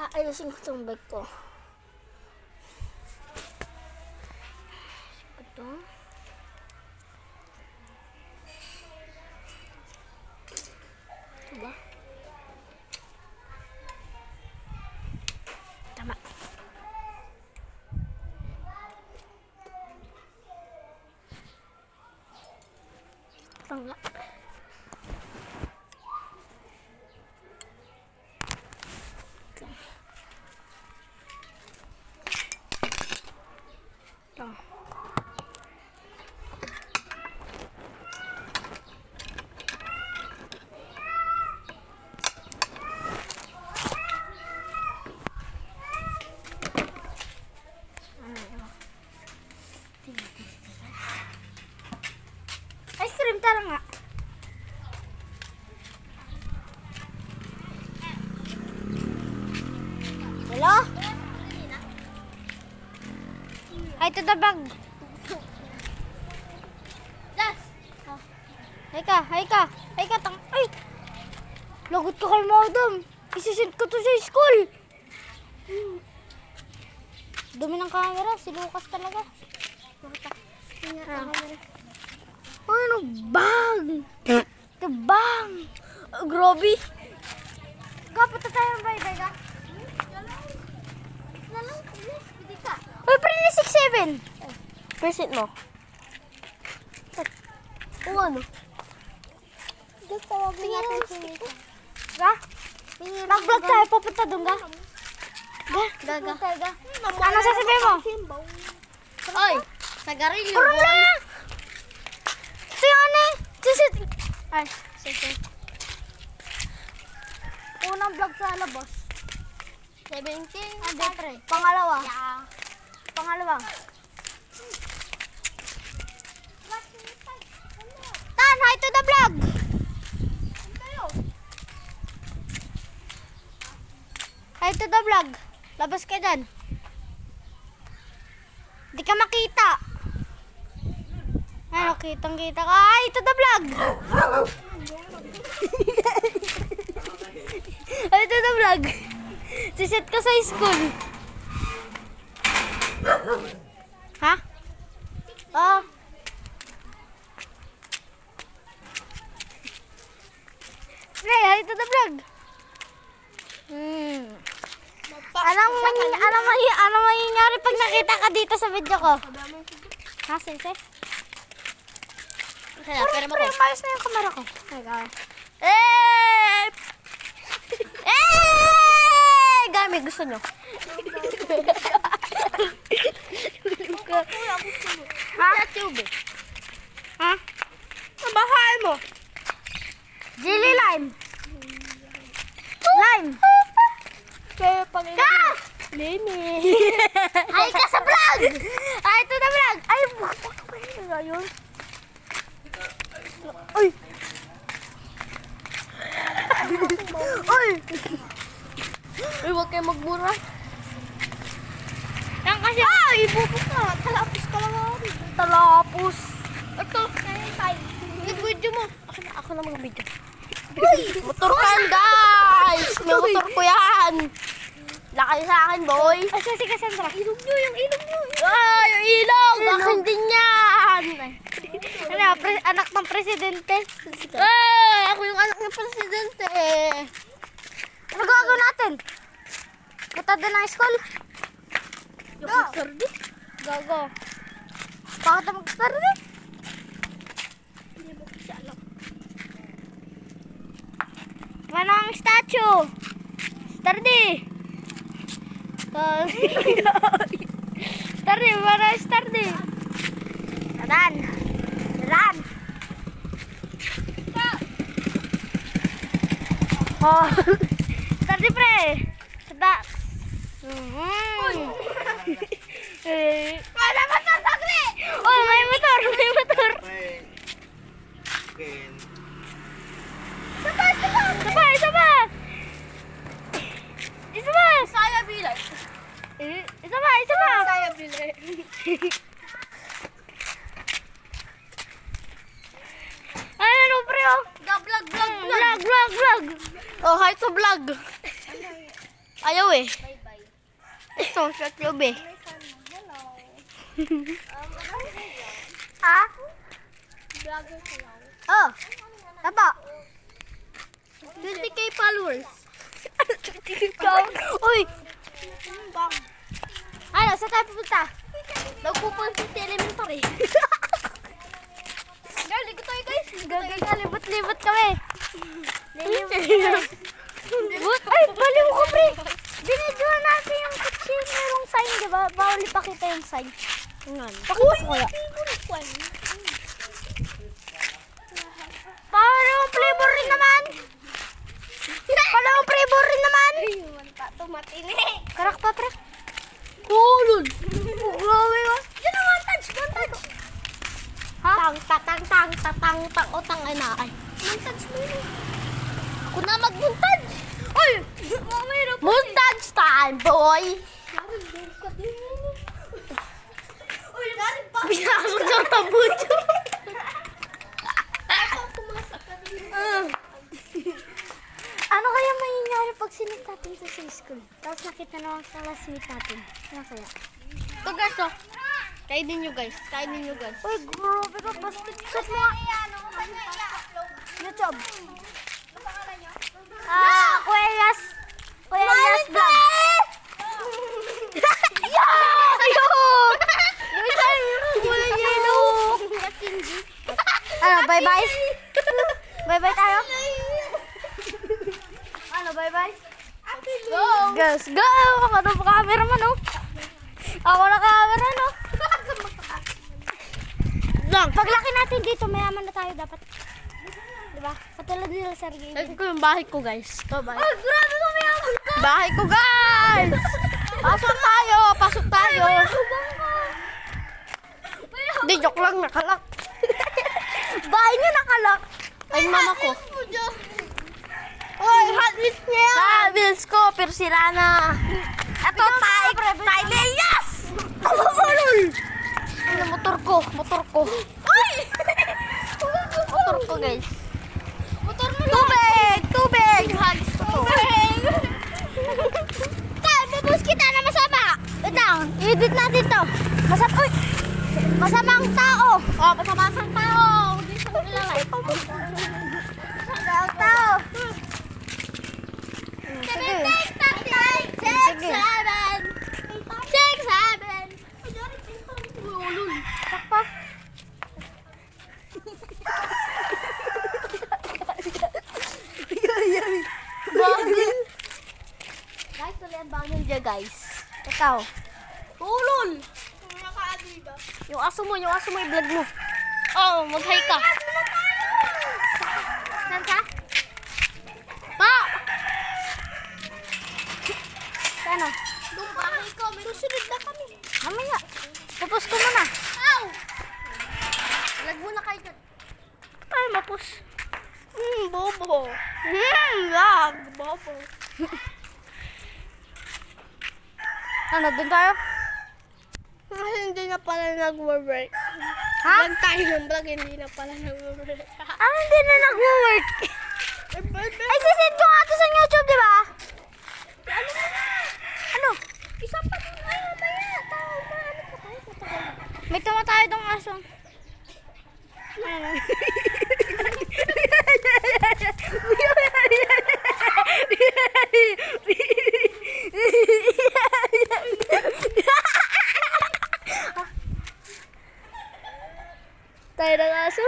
Aayusin ko itong bag ko. Ito. Ito ba? Tama. Ito nga. Ito. Ice cream tara nga. Hello? Hi to the bag. Das. Hi ka. Ay! Lagot ka kay madam. Isisend ko to sa school. Dumi ng camera. Si Lucas talaga. Ano bag? Ito bag. Grabe. Kapit tayo ng bye-bye ka. Uy, pero na 6-7. Present mo. O ano? Tawagin natin si Mika. Ga? Mag-vlog tayo. Pupunta doon ga? Ga. Ano sasabihin mo? Oy! Sagarilyo, Puro boy! na! Si Ane! Ay, sige. Unang vlog sa labas. 17. Ande, tre. Pangalawa. Yeah. Pangalawa. Tan, hi to the vlog! Hi to the vlog. Labas ka dyan. Di ka makita. Ano, kitang-kita ka. Hi to the vlog! Hi to the vlog. Siset ka sa school. Ha? Oh. Pre, hi to the vlog. Anong mangyayari pag nakita ka dito sa video ko? Ha, Sensei? Kaya, pero mo Pre, ko. umayos na yung kamera ko. Eh! Gami, gusto nyo? Ha? Tube. Ha? Mabahaan mo. Jelly lime. Lime. Kaya pang Ka! Lini. Ay ka sa vlog! Ay, ito na vlog! Ay, bukak pa yun. Ayun. Ay! Ay! Uy, huwag kayo magmura. Yan kasi... Ay, bubuk ka. Talapos ka lang ako. Talapos. Ito. Video mo. Ako na mag-video. Motor ka yan, guys. May motor ko yan. Lakay sa akin, boy. Ay, kasi ka, Sandra. Ilog nyo, yung ilog nyo. Ay, yung ilog. Akin din yan. Ano, anak ng presidente. Ay, ako yung anak ng presidente. Ano gagawin natin? Punta din ng school? Yung mag-sardi. Gago. Bakit na mag-start din? Hindi mo kasi alam. Ano ang statue? Stardy! Stardy, mana Stardy? Taran! Taran! Oh! Stardy pre! Sada! Ano motor sagli? Oh, may motor! May motor! Isa pa! Saya bilay. Isa pa! Saya bilay. Ay, ano pre oh? Vlog. Vlog! Oh, hi to vlog. Ayaw eh. Bye-bye. Ito, short lube eh. Hello. Ah? Vlogger ko lang. Oh. Tapa. 20k followers. 20k followers? Uy! Ano, saan tayo pupunta? Nagpupunta sa elementary. Girl, ligo tayo guys. Gagay ka, libot-libot kami. Libot. Ay, baliw ko, pre. Binidyoan natin yung kutsi. Merong sign, di ba? Bawal ipakita yung sign. Pakita ko kaya. Parang flavor rin naman. Parang flavor rin naman. Tumatini. Karak pa, pre. Tulun. Grabe ka. Yan ang montage. Ha? Tang, utang, ay na. Ay. Montage mo yun. Ako na mag-montage. Ay! Mamaya na. Montage time, boy. Uy, galing pa. Pinasok sa tabucho. Ano kaya mangyayari pag sinip natin sa school? Tapos nakita naman sa classmate natin. Ano kaya? Ito guys, oh. Kainin nyo guys. Kainin nyo guys. Uy, grabe ka. Basket set mo. YouTube. Kuya Elias. Kuya Elias vlog. Ayun! Wala yelo. Ano, bye-bye? Bye-bye tayo? Ano, bye-bye? Go. Girls, go! Ako na pa cameraman, oh. Ako na camera, no? Lang. Paglaki natin dito, mayaman na tayo dapat. Diba? Katulad nila, Sergey. Ito ko yung bahay ko guys. Ito bahay. Ay, grabe ka, mayaman ka! Bahay ko guys! Pasok tayo! Pasok tayo! Hindi, joke lang. Nakalak. Bahay niyo nakalak. Ay, mama ko. Oy, Hot Wheels niya yan! Hot Wheels ko, pero sira na. Ito, tayo Elias! Ano, motor ko. Ay! Motor ko, guys. Motor mo Tubig! Hagis ko to. Tayo, bubus kita na masama. Wait lang, i-edit natin to. Uy! Masamang tao. Oh, pasama-sang tao. Hindi siya ilalay. Masamang tao. Sige. Sakpa. Guys, tuloy bangin dyan, guys. Ikaw. Ulol! Yung aso mo, i-vlog mo. Oh, mag-hi ka. Saan ka? Pa! Saan? Doon bahay ko, may susunod na kami. Mamaya. Pupus ko muna. Ow! Vlog muna kayo dyan. Ay, mapus. Bobo. Vlog, bobo. Ano, dun tayo? Kasi hindi na pala nag-work. Ha? Vlog tayo ng vlog, hindi na pala nag-work. Ano, hindi na nag-work? Ay, sisend ko nga to sa YouTube, di ba? Ano? Isa pa din tayo, maya. Tao, ano pa tayo? May tumatay dong aso. Ano? Tayo ng aso.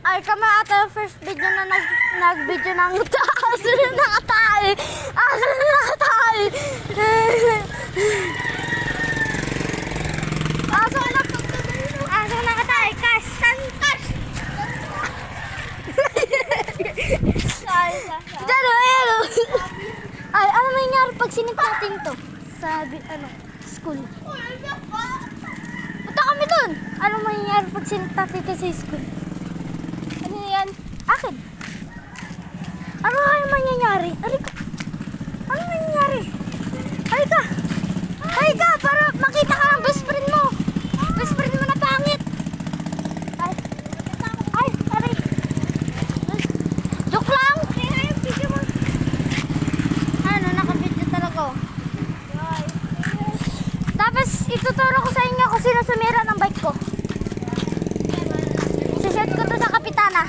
Ay, kami ata yung first video na nag-video ng aso na nakatay. Aso na nakatay. Aso na nakatay. Cash. Diyan o, ayan o. Ay, ano nangyari pag sinip natin to? Sa, school. Punta kami dun. Ano mangyayari pag sinip natin to sa school? Ano yan? Akin. Ano kaya mangyayari? Ano mangyayari? Ituturo ko sa inyo kung sino sumira ng bike ko. Siset ko to sa kapitana.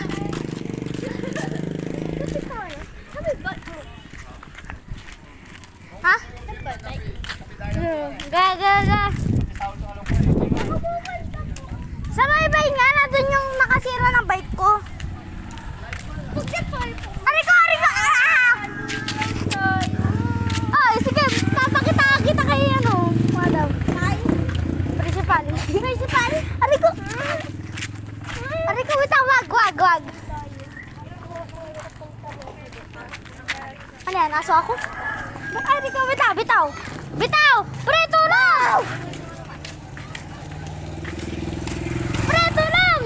Ha? Ga. Sa may nga na dun yung nakasira ng bike ko. Ariko! Ay, sige, papakita kita kay ano. Madam. Principal. Ariko, bitaw, wag. Ano yan, aso ako? Ariko, bitaw. Pre, tulong!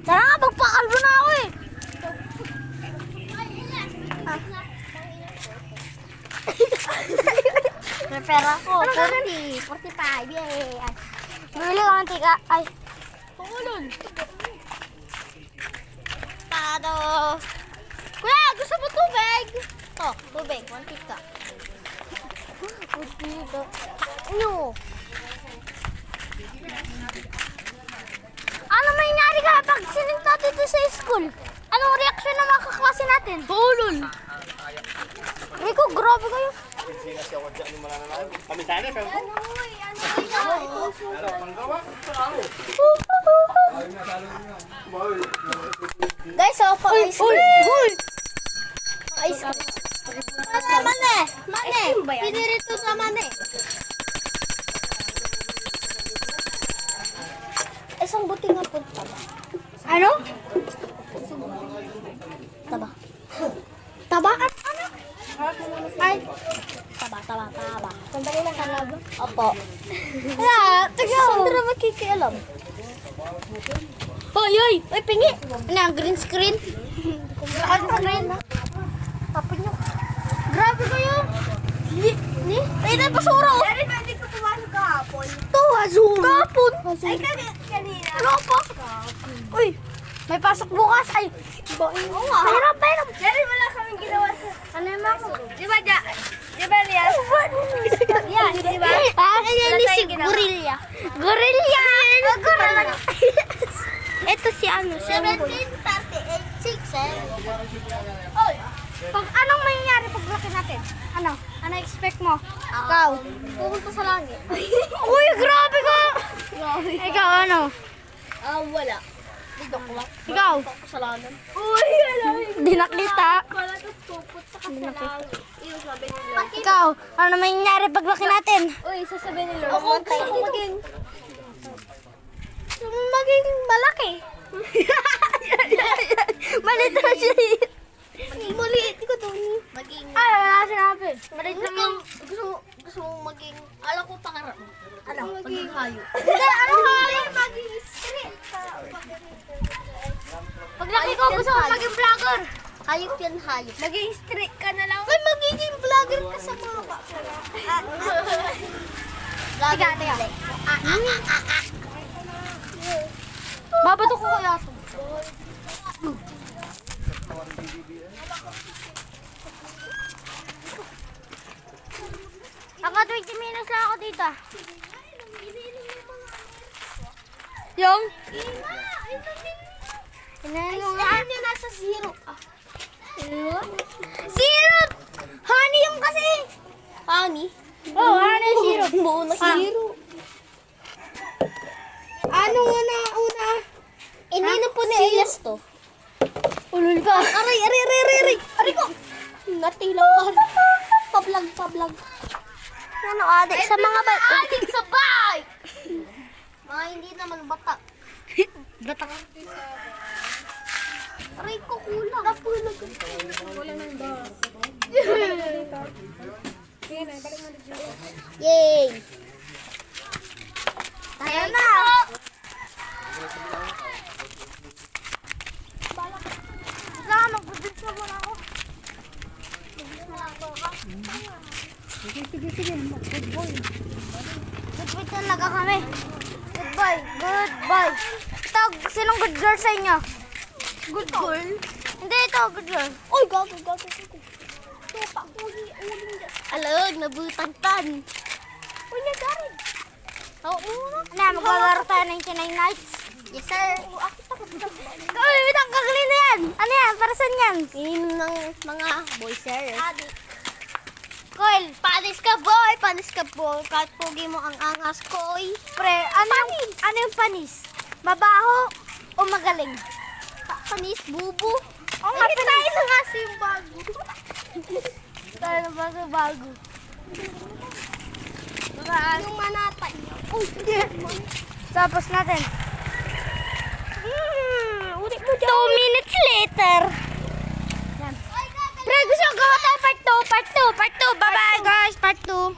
Tara nga, magpakalbo na ako eh. May pera ko, 45, yay. Bibili ko ng tika. Ay. Pangulon. Tado. Kuya, gusto mo tubig? Oh, tubig. Mantika. Ano? Ano mangyari ka pag sininta dito sa school? Anong reaksyon ng mga kaklase natin? Pangulon. Rico, grabe kayo. Guys, oh, ice cream. Ice cream. Mane. Pinirito sa mane. Isang buti nga po taba. Ano? Taba? Ano? Ay. Taba. Sandali lang talaga. Opo. Wala. Sandra makikialam. Hoy, pingi. Ano, green screen? Green screen? Tapon nyo. Grabe kayo. Ni? Ay, na basura. Dari pwede ko pumasok kahapon. Ito, hazul. Kapon. Ay, kanina. Ano po? Uy, may pasok bukas. Ay, Oo nga. pahirap. Dari wala kaming ginawa sa... Ano yung mga? Di ba, Di ba, Lias? Yan, Di ba? Yan Wala si tayong ginawa. Gorilla. Ito si ano, si Unggoy. 17:38:6 eh. Oy, anong mangyayari pag laki natin? Ano? Ano expect mo? Ikaw? Pupunta sa langit. Uy, grabe ka! Ikaw, ano? Wala. Dito ko lang. Ikaw? Kasalanan. Uy, alam. Di nakita. Wala ka pupunta ka sa langit. Yung sabi nila. Ikaw, ano mangyayari pag laki natin? Uy, sasabihin nila. Ako gusto ko Maging malaki. Malit na siya. maliit ko doon. Maging... Ay, wala sinabi. Maliit lang yung... Gusto mo maging... Alam ko pangarap mo. Ano? Maging hayo. Hindi, ano nga? Maging street. Pag laki ko, gusto ko maging vlogger. Hayop yan, hayop. Maging street ka na lang. Ay, magiging vlogger ka sa mga Vlogger Tiga. like. Babato ko kaya ito. Ako 20 minutes lang ako dito. Yung? Ano nga? Ano nasa zero? Zero! Honey yung kasi. Honey? Oh, honey zero. Buo na zero. Ano nga na una? Hindi po ni Elias to. Ulul ka. Aray! Aray ko! Natilaw ka. Pablag. Ano, adik sa mga bike? Adik sa bike! Mga hindi naman bata. Bata ka. Aray ko, kulang. Napulag. Yay! Tayo na! Wala, mag-bibig na muna ako. Sige. Good boy. Good boy talaga kami. Goodbye. Ito, sinong good girl sa inyo? Good girl. Hindi, ito, good girl. Uy, gago. Tupak, uling dyan. Alag, nabutagtan. Uy, nagarin. Oo. Na, maglalaro tayo ng Kinay Nights. Yes, sir. Ako takot na. Uy, bitang kakali na yan. Ano yan? Para saan yan? Inom ng mga boy, sir. Adi. Coil. Panis ka, boy. Panis ka, boy. Kahit pogi mo ang angas, koy. Pre, ano yung panis? Mabaho o magaling? Panis, bubu. Oo nga, panis. Tayo na kasi yung bago. Tayo na bago. Yung manatay. Uy, hindi. Tapos natin. Ulit mo 2 minutes later. Yan. Pre, gusto ko gawa tayo part 2. Bye-bye guys, part 2.